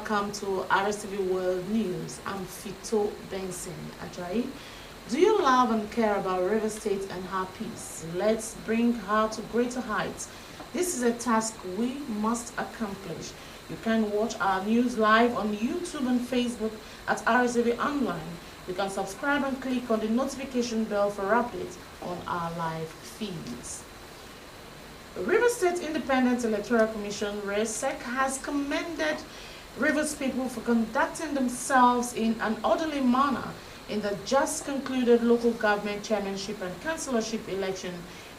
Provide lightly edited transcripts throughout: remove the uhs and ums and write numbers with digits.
welcome to Rstv World News. I'm Fito Benson Ajayi. Do you love and care about River State and her peace? Let's bring her to greater heights. This is a task we must accomplish. You can watch our news live on YouTube and Facebook at Rstv Online. You can subscribe and click on the notification bell for updates on our live feeds. River State Independent Electoral Commission (RSEC) has commended Rivers people for conducting themselves in an orderly manner in the just concluded local government chairmanship and councillorship election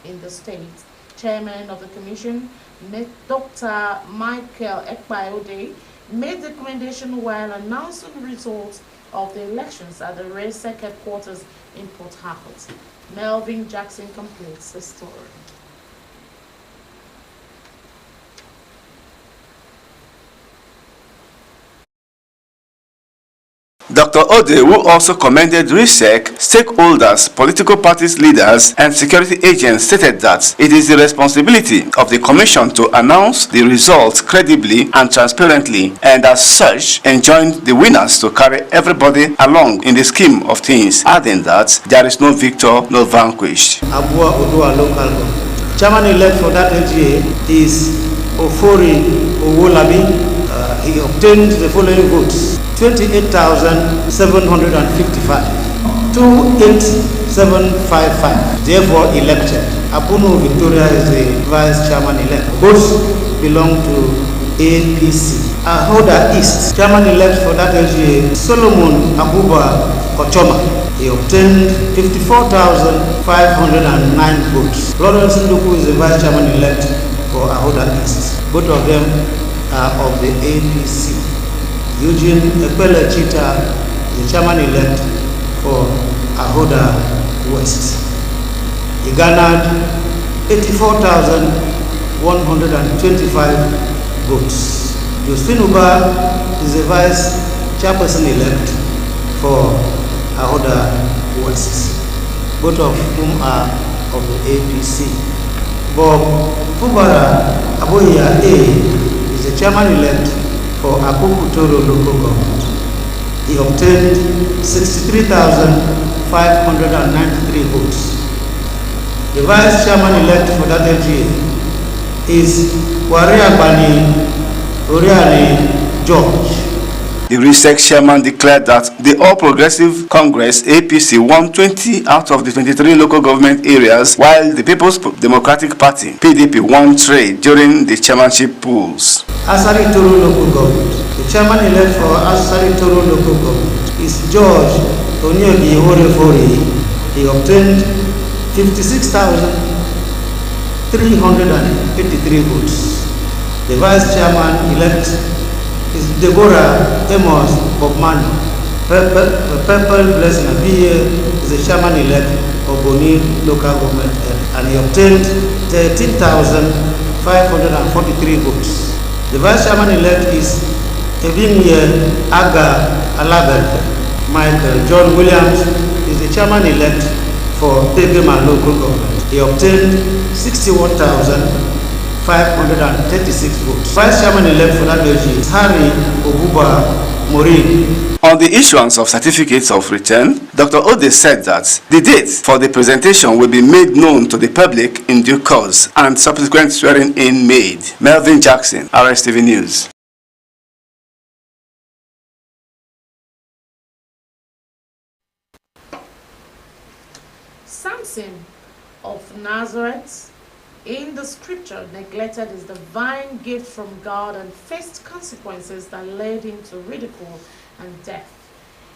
in the state. Chairman of the commission, Dr. Michael Ekpayode, made the recommendation while announcing the results of the elections at the RSEC headquarters in Port Harcourt. Melvin Jackson completes the story. Dr. Ode, who also commended RSEC, stakeholders, political parties leaders, and security agents, stated that it is the responsibility of the Commission to announce the results credibly and transparently, and as such, enjoined the winners to carry everybody along in the scheme of things, adding that there is no victor, no vanquished. Abua Odua local government. Chairman-elect for that LGA is Ofori Owolabi. He obtained the following votes: 28,755, 28755. Therefore elected. Apunu Victoria is the vice chairman-elect. Both belong to APC. Ahoda East, chairman-elect for that LGA, Solomon Abuba Kochoma. He obtained 54,509 votes. Lawrence Nduku is the vice chairman-elect for Ahoda East. Both of them are of the APC. Eugene Ekpele Chita, the chairman-elect for Ahoda West. He garnered 84,125 votes. Josephine Uba is the vice chairperson-elect for Ahoda West, both of whom are of the APC. Bob Fubara Aboya A is the chairman-elect for Akukutoro local government. He obtained 63,593 votes. The vice chairman-elect for that LGA is Wariabani Oriani George. The RSEC chairman declared that the All Progressive Congress (APC) won 20 out of the 23 local government areas, while the People's Democratic Party (PDP) won 3 during the chairmanship polls. Asari Toro local government. The chairman-elect for Asari Toro local government is George Onyogi Orefori. He obtained 56,383 votes. The vice chairman-elect is Deborah Amos Bobman. Purple Blessing Abiye is the chairman-elect of Boni local government, and he obtained 13,543 votes. The vice chairman-elect is Evinye Aga Alabel. Michael John Williams is the chairman-elect for Pegema local government. He obtained 61,536 votes. Vice chairman-elect for that LG is Harry Obuba Morin. On the issuance of certificates of return, Dr. Ode said that the date for the presentation will be made known to the public in due course and subsequent swearing-in made. Melvin Jackson, Rstv News. Samson of Nazareth in the scripture neglected his divine gift from God and faced consequences that led him to ridicule and death.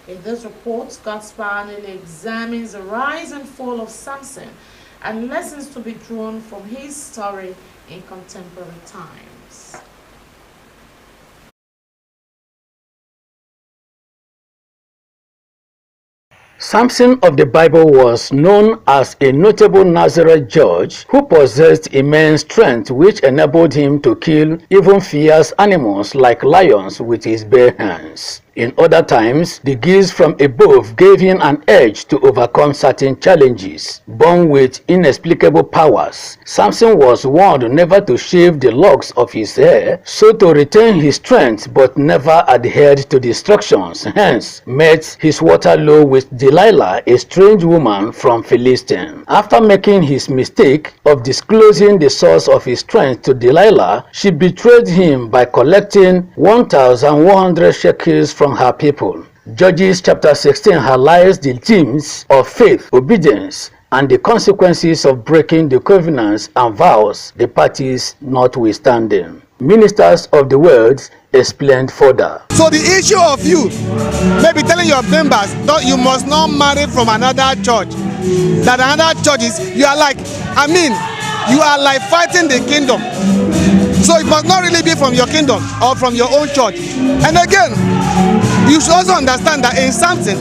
In this report, God's panel examines the rise and fall of Samson and lessons to be drawn from his story in contemporary times. Samson of the Bible was known as a notable Nazareth judge who possessed immense strength, which enabled him to kill even fierce animals like lions with his bare hands. In other times, the gifts from above gave him an edge to overcome certain challenges. Born with inexplicable powers, Samson was warned never to shave the locks of his hair, so to retain his strength but never adhered to the instructions, hence met his Waterloo with Delilah, a strange woman from Philistine. After making his mistake of disclosing the source of his strength to Delilah, she betrayed him by collecting 1,100 shekels from her people. Judges chapter 16 highlights the themes of faith, obedience, and the consequences of breaking the covenants and vows, the parties notwithstanding. Ministers of the word explained further. So the issue of you maybe telling your members that you must not marry from another church, that another church is, you are like fighting the kingdom. So it must not really be from your kingdom or from your own church. And again, you should also understand that in Samson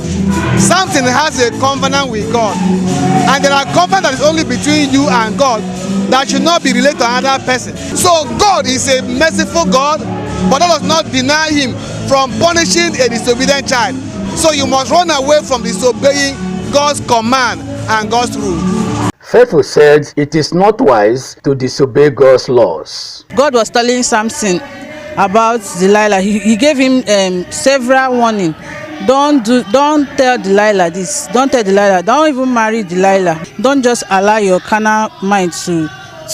has a covenant with God. And there are covenants that is only between you and God that should not be related to another person. So God is a merciful God, but that does not deny him from punishing a disobedient child. So you must run away from disobeying God's command and God's rule. Faithful said it is not wise to disobey God's laws. God was telling Samson about Delilah. He gave him several warnings. Don't tell Delilah this. Don't tell Delilah. Don't even marry Delilah. Don't just allow your carnal mind to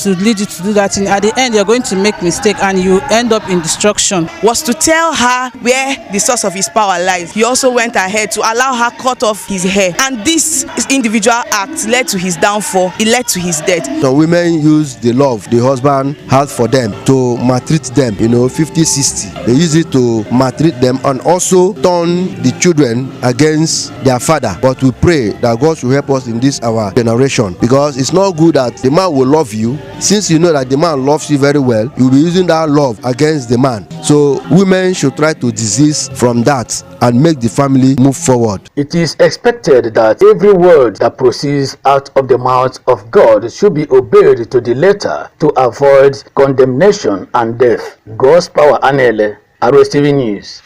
lead you to do that thing. At the end, you're going to make mistake and you end up in destruction. Was to tell her where the source of his power lies. He also went ahead to allow her cut off his hair, and this individual act led to his downfall. It led to his death. So women use the love the husband has for them to maltreat them, 50-60. They use it to maltreat them and also turn the children against their father. But we pray that God should help us in this our generation, because it's not good that the man will love you. Since you know that the man loves you very well, you'll be using that love against the man. So women should try to desist from that and make the family move forward. It is expected that every word that proceeds out of the mouth of God should be obeyed to the letter to avoid condemnation and death. God's power, Anele, Rstv News.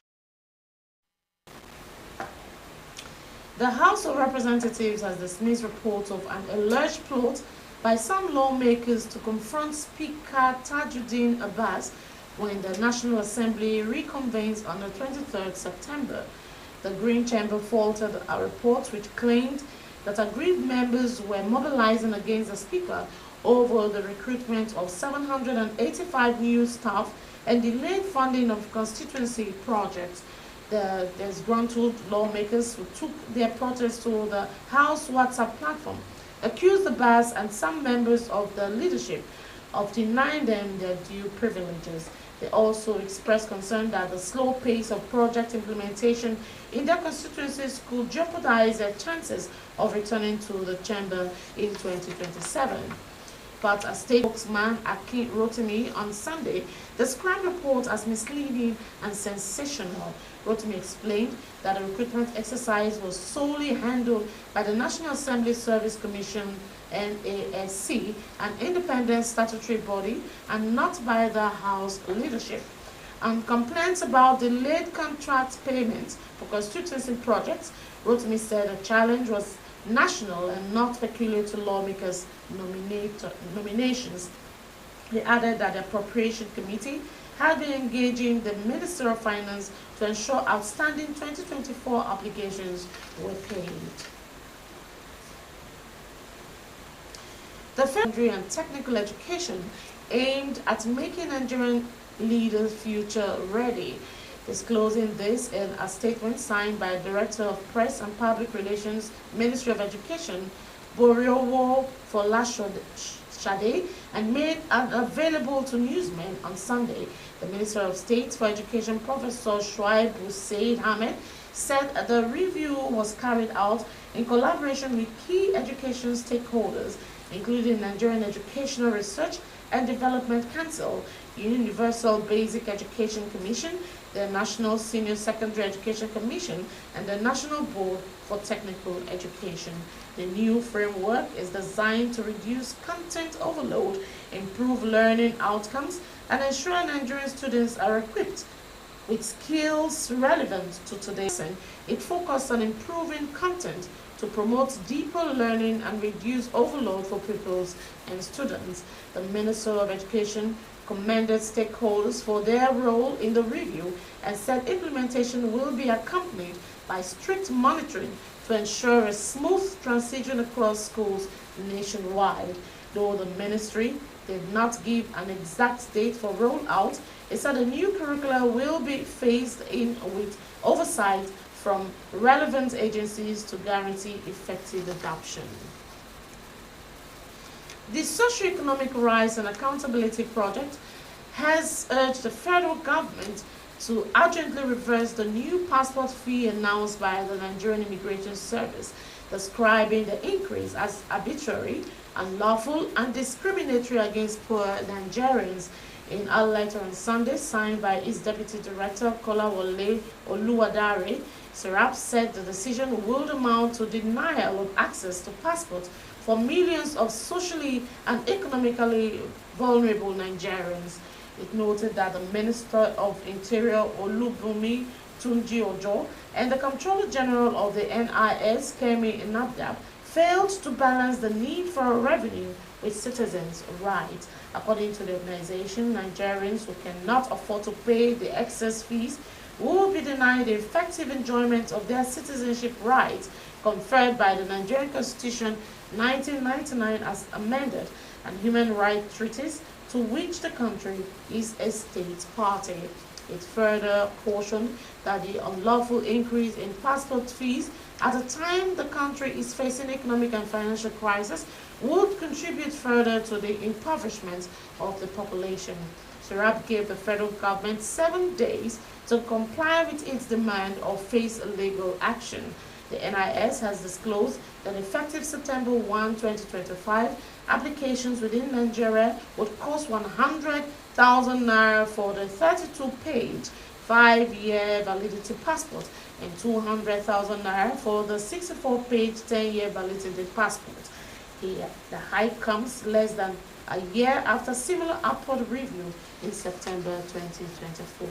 The House of Representatives has dismissed reports of an alleged plot by some lawmakers to confront Speaker Tajuddin Abbas when the National Assembly reconvenes on the 23rd September. The Green Chamber faulted a report which claimed that aggrieved members were mobilizing against the Speaker over the recruitment of 785 new staff and delayed funding of constituency projects. The disgruntled lawmakers who took their protest to the House WhatsApp platform accused Abbas and some members of the leadership of denying them their due privileges. They also expressed concern that the slow pace of project implementation in their constituencies could jeopardize their chances of returning to the chamber in 2027. But a state spokesman, Akin Rotimi, on Sunday described the report as misleading and sensational. Rotimi explained that the recruitment exercise was solely handled by the National Assembly Service Commission, NASC, an independent statutory body, and not by the House leadership. On complaints about delayed contract payments for constituency projects, Rotimi said the challenge was national and not peculiar to lawmakers' nominations. He added that the Appropriation Committee had been engaging the Minister of Finance to ensure outstanding 2024 obligations were paid. The Federal and Technical Education aimed at making Nigerian leaders future ready. Disclosing this in a statement signed by Director of Press and Public Relations, Ministry of Education, Boriowo Folashade, and made available to newsmen on Sunday. The Minister of State for Education, Professor Shuaibu Said Ahmed, said the review was carried out in collaboration with key education stakeholders, including Nigerian Educational Research and Development Council, Universal Basic Education Commission, the National Senior Secondary Education Commission, and the National Board for Technical Education. The new framework is designed to reduce content overload, improve learning outcomes, and ensure Nigerian students are equipped with skills relevant to today's lesson. It focused on improving content to promote deeper learning and reduce overload for pupils and students. The Minister of Education commended stakeholders for their role in the review and said implementation will be accompanied by strict monitoring to ensure a smooth transition across schools nationwide. Though the ministry did not give an exact date for rollout, it said the new curricula will be phased in with oversight from relevant agencies to guarantee effective adoption. The Socio-Economic Rights and Accountability Project has urged the federal government to urgently reverse the new passport fee announced by the Nigerian Immigration Service, describing the increase as arbitrary, unlawful, and discriminatory against poor Nigerians. In a letter on Sunday signed by its Deputy Director Kolawole Oluwadare, Serap said the decision would amount to denial of access to passports for millions of socially and economically vulnerable Nigerians. It noted that the Minister of Interior Olubunmi Tunji Ojo and the Comptroller General of the NIS Kemi Inabdab failed to balance the need for revenue with citizens' rights. According to the organization, Nigerians who cannot afford to pay the excess fees will be denied the effective enjoyment of their citizenship rights conferred by the Nigerian Constitution 1999 as amended and human rights treaties to which the country is a state party. It further cautioned that the unlawful increase in passport fees at a time the country is facing economic and financial crisis would contribute further to the impoverishment of the population. Serap gave the federal government 7 days to comply with its demand or face legal action. The NIS has disclosed that effective September 1, 2025, applications within Nigeria would cost 100,000 naira for the 32-page 5-year validity passport and 200,000 naira for the 64-page 10-year validity passport. Here, the hike comes less than a year after similar upward review in September 2024.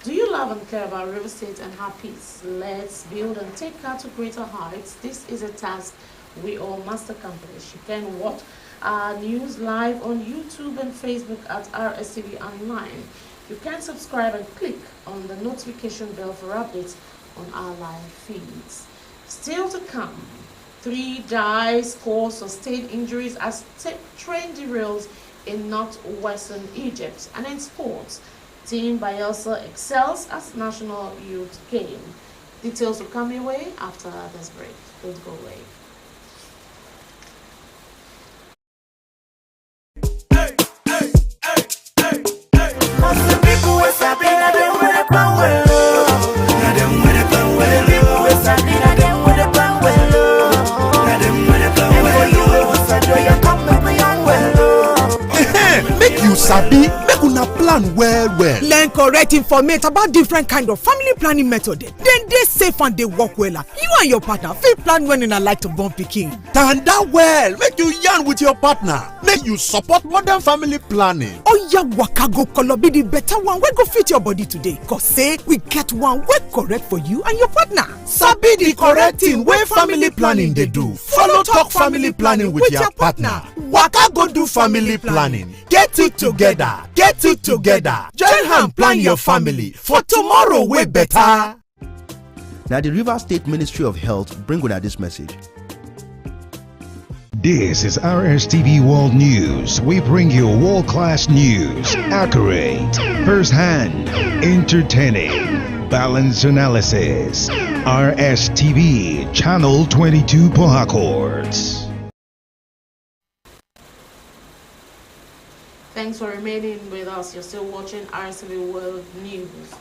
Do you love and care about River State and her peace? Let's build and take her to greater heights. This is a task we all must accomplish. You can watch our news live on YouTube and Facebook at Rstv Online. You can subscribe and click on the notification bell for updates on our live feeds. Still to come, 3 die, scores sustained injuries as train derails in northwestern Egypt. And in sports, Team Bielsa excels as national youth game. Details will come your way after this break. Don't go away. Make you sabi, make una plan well. Learn correct information about different kind of family planning method. Then they safe and they work well. You and your partner fit plan when una like to born pikin. Tanda well, make you yarn with your partner. Make you support modern family planning. Oya waka go color be the better one wey go fit your body today. Cause say we get one wey correct for you and your partner. Sabi the correct thing wey family planning dey do. Follow talk family planning with your partner. Waka go do family planning. Get it together. Get it together. Join hand plan your family for tomorrow way better. Now the Rivers State Ministry of Health bring with this message. This is Rstv World News. We bring you world-class news, accurate, first-hand, entertaining, balanced analysis. Rstv, Channel 22 Port Harcourt. Thanks for remaining with us. You're still watching Rstv World News.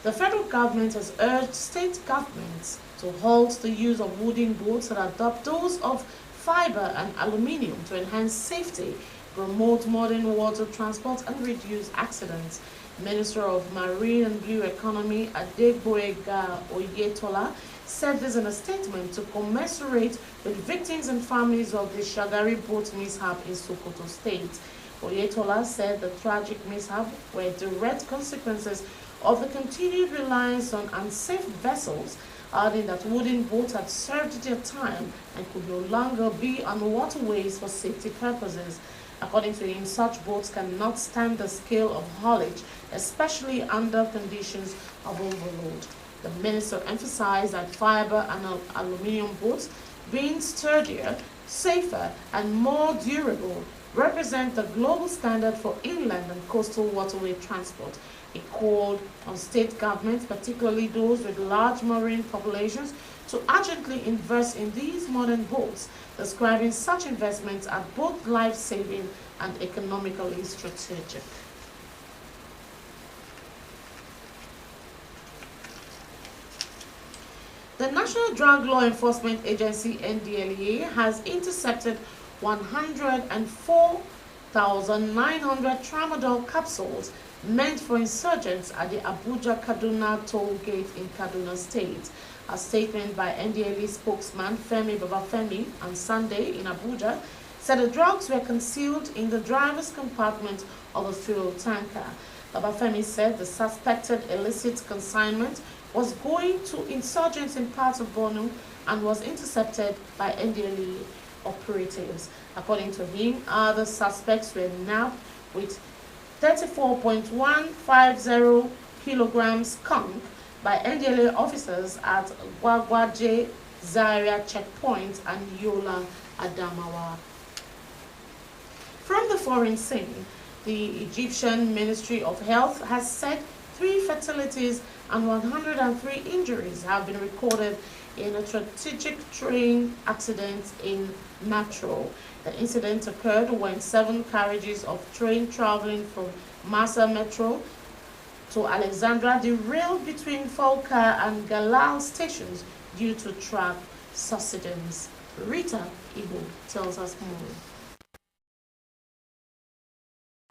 The federal government has urged state governments to halt the use of wooden boats and adopt those of fiber and aluminium to enhance safety, promote modern water transport, and reduce accidents. Minister of Marine and Blue Economy Adegboyega Oyetola said this in a statement to commiserate with victims and families of the Shagari boat mishap in Sokoto State. Oyetola said the tragic mishap were direct consequences of the continued reliance on unsafe vessels, adding that wooden boats had served their time and could no longer be on waterways for safety purposes. According to him, such boats cannot stand the scale of haulage, especially under conditions of overload. The minister emphasized that fiber and aluminium boats, being sturdier, safer, and more durable, represent the global standard for inland and coastal waterway transport. He called on state governments, particularly those with large marine populations, to urgently invest in these modern boats, describing such investments as both life-saving and economically strategic. The National Drug Law Enforcement Agency, NDLEA, has intercepted 104,900 tramadol capsules meant for insurgents at the Abuja-Kaduna toll gate in Kaduna State. A statement by NDLEA spokesman Femi Babafemi on Sunday in Abuja said the drugs were concealed in the driver's compartment of a fuel tanker. Babafemi said the suspected illicit consignment was going to insurgents in parts of Borno and was intercepted by NDLEA operatives. According to him, other suspects were nabbed with 34.150 kilograms skunk by NDLEA officers at Gwagwaje Zaria checkpoint and Yola Adamawa. From the foreign scene, the Egyptian Ministry of Health has said 3 fatalities and 103 injuries have been recorded in a strategic train accident in Metro. The incident occurred when 7 carriages of train traveling from Massa Metro to Alexandra derailed between Folka and Galal stations due to track subsidence. Rita Ibo tells us more.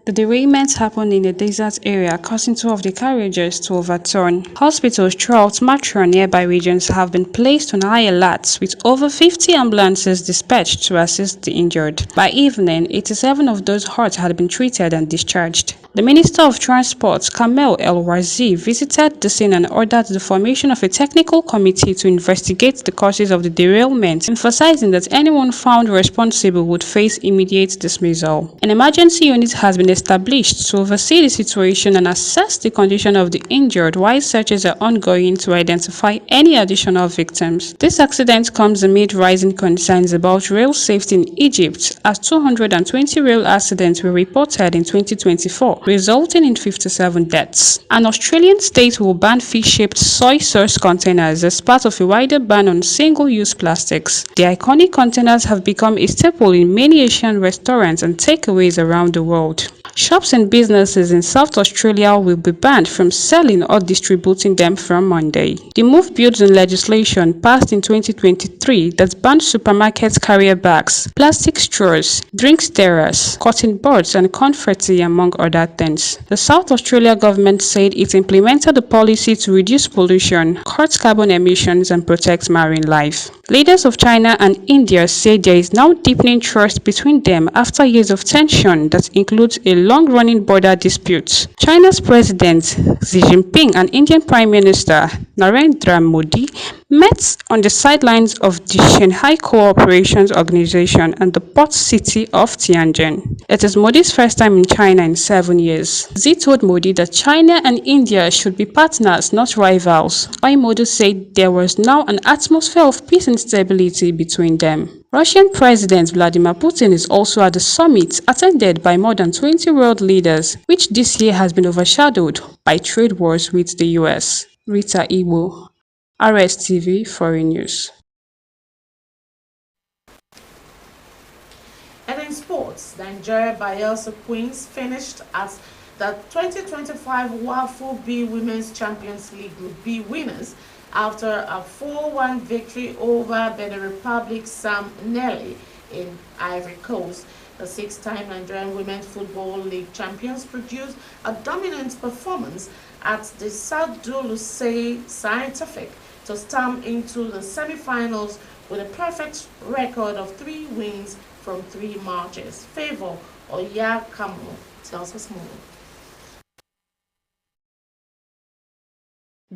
The derailment happened in a desert area, causing 2 of the carriages to overturn. Hospitals throughout Metro and nearby regions have been placed on high alert, with over 50 ambulances dispatched to assist the injured. By evening, 87 of those hurt had been treated and discharged. The Minister of Transport, Kamel El-Wazi, visited the scene and ordered the formation of a technical committee to investigate the causes of the derailment, emphasizing that anyone found responsible would face immediate dismissal. An emergency unit has been established to oversee the situation and assess the condition of the injured while searches are ongoing to identify any additional victims. This accident comes amid rising concerns about rail safety in Egypt, as 220 rail accidents were reported in 2024, resulting in 57 deaths. An Australian state will ban fish-shaped soy sauce containers as part of a wider ban on single-use plastics. The iconic containers have become a staple in many Asian restaurants and takeaways around the world. Shops and businesses in South Australia will be banned from selling or distributing them from Monday. The move builds on legislation passed in 2023 that banned supermarket carrier bags, plastic straws, drink stirrers, cotton buds, and confetti, among other things. The South Australia government said it implemented a policy to reduce pollution, cut carbon emissions, and protect marine life. Leaders of China and India say there is now deepening trust between them after years of tension that includes a long-running border dispute. China's President Xi Jinping and Indian Prime Minister Narendra Modi met on the sidelines of the Shanghai Cooperation Organization and the port city of Tianjin. It is Modi's first time in China in 7 years. Xi told Modi that China and India should be partners, not rivals, while Modi said there was now an atmosphere of peace and stability between them. Russian President Vladimir Putin is also at the summit, attended by more than 20 world leaders, which this year has been overshadowed by trade wars with the US. Rita Ibo, Rstv Foreign News. And in sports, the Nigeria Bayelsa Queens finished as the 2025 WAFU B Women's Champions League Group B winners after a 4-1 victory over Benin Republic Sam Nelly in Ivory Coast. The 6-time Nigerian Women's Football League champions produced a dominant performance at the South Lusei Scientific to stamp into the semi-finals with a perfect record of 3 wins from 3 matches. Favor Oyakamo tells us more.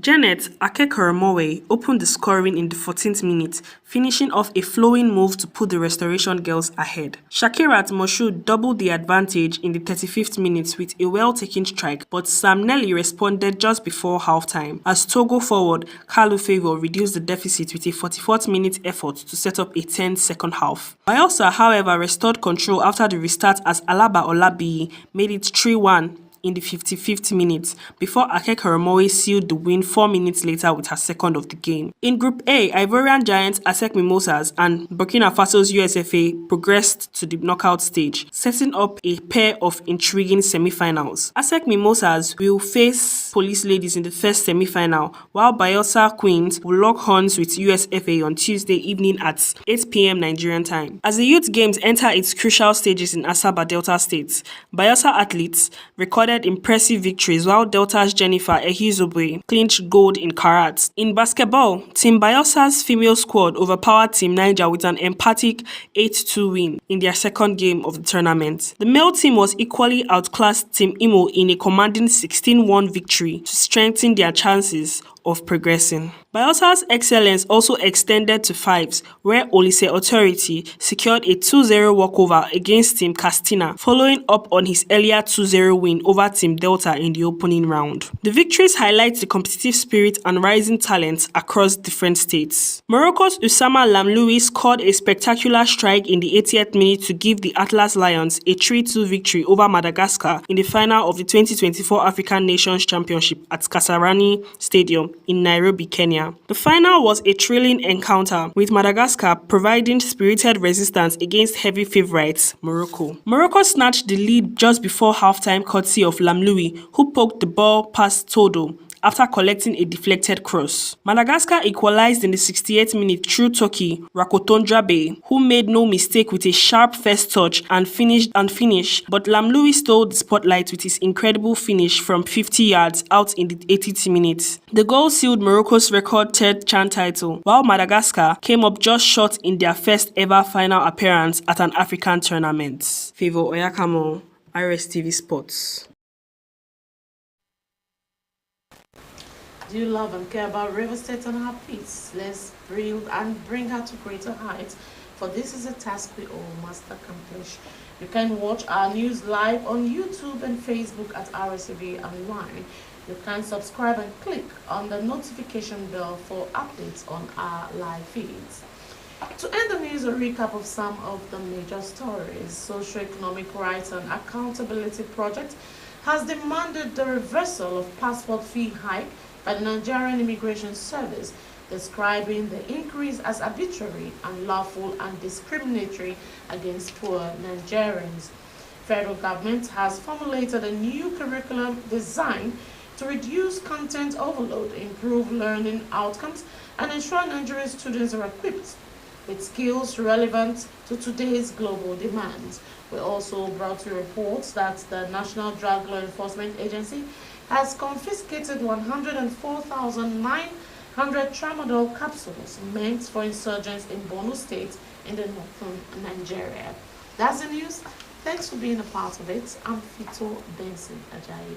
Janet Akekoromowe opened the scoring in the 14th minute, finishing off a flowing move to put the Restoration girls ahead. Shakirat Moshood doubled the advantage in the 35th minute with a well-taken strike, but Sam Nelly responded just before halftime as Togo forward Kalu Favour reduced the deficit with a 44th minute effort to set up a tense second half. Bayelsa, however, restored control after the restart as Alaba Olabiyi made it 3-1 in the 55th minute before Akekoromowe sealed the win 4 minutes later with her second of the game. In Group A, Ivorian giants ASEC Mimosas and Burkina Faso's USFA progressed to the knockout stage, setting up a pair of intriguing semi-finals. ASEC Mimosas will face Police Ladies in the first semi-final, while Bayelsa Queens will lock horns with USFA on Tuesday evening at 8 p.m. Nigerian time. As the Youth Games enter its crucial stages in Asaba Delta State, Bayelsa athletes recorded impressive victories while Delta's Jennifer Ehizobwe clinched gold in Karat. In basketball, Team Bayelsa's female squad overpowered Team Niger with an emphatic 8-2 win in their second game of the tournament. The male team was equally outclassed Team Imo in a commanding 16-1 victory to strengthen their chances of progressing. Bayelsa's excellence also extended to fives, where Olise Authority secured a 2-0 walkover against Team Castina, following up on his earlier 2-0 win over Team Delta in the opening round. The victories highlight the competitive spirit and rising talent across different states. Morocco's Usama Lamloui scored a spectacular strike in the 80th minute to give the Atlas Lions a 3-2 victory over Madagascar in the final of the 2024 African Nations Championship at Kasarani Stadium in Nairobi, Kenya. The final was a thrilling encounter, with Madagascar providing spirited resistance against heavy favorites Morocco. Morocco snatched the lead just before halftime courtesy of Lamloui, who poked the ball past Todo after collecting a deflected cross. Madagascar equalized in the 68th minute through Toki Rakotondrabe, who made no mistake with a sharp first touch and finished, but Lamloui stole the spotlight with his incredible finish from 50 yards out in the 80th minute. The goal sealed Morocco's record third CHAN title, while Madagascar came up just short in their first ever final appearance at an African tournament. Favour Oyakamo, Rstv Sports. Do you love and care about River State and her peace? Let's build and bring her to greater heights, for this is a task we all must accomplish. You can watch our news live on YouTube and Facebook at Rstv Online. You can subscribe and click on the notification bell for updates on our live feeds. To end the news, a recap of some of the major stories. Socio-Economic Rights and Accountability Project has demanded the reversal of passport fee hike by the Nigerian Immigration Service, describing the increase as arbitrary, unlawful, and discriminatory against poor Nigerians. Federal government has formulated a new curriculum designed to reduce content overload, improve learning outcomes, and ensure Nigerian students are equipped with skills relevant to today's global demands. We also brought you reports that the National Drug Law Enforcement Agency has confiscated 104,900 tramadol capsules meant for insurgents in Borno State in the northern Nigeria. That's the news. Thanks for being a part of it. I'm Fito Benson Ajayi.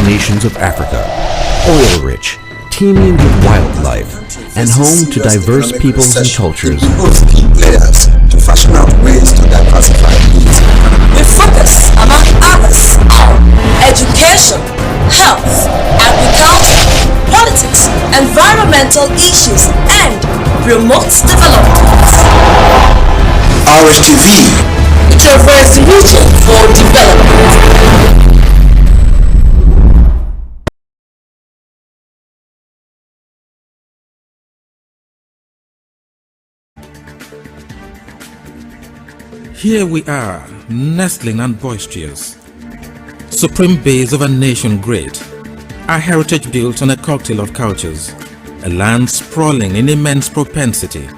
Nations of Africa, oil-rich, teeming with wildlife, and home to diverse peoples and cultures. Players to fashion out ways to diversify needs. We focus, among others, on education, health, agriculture, politics, environmental issues, and remote development. Rstv, it's a resolution for development. Here we are, nestling and boisterous, supreme base of a nation great, a heritage built on a cocktail of cultures, a land sprawling in immense propensity.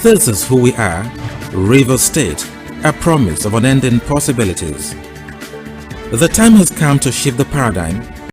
This is who we are, River State, a promise of unending possibilities. The time has come to shift the paradigm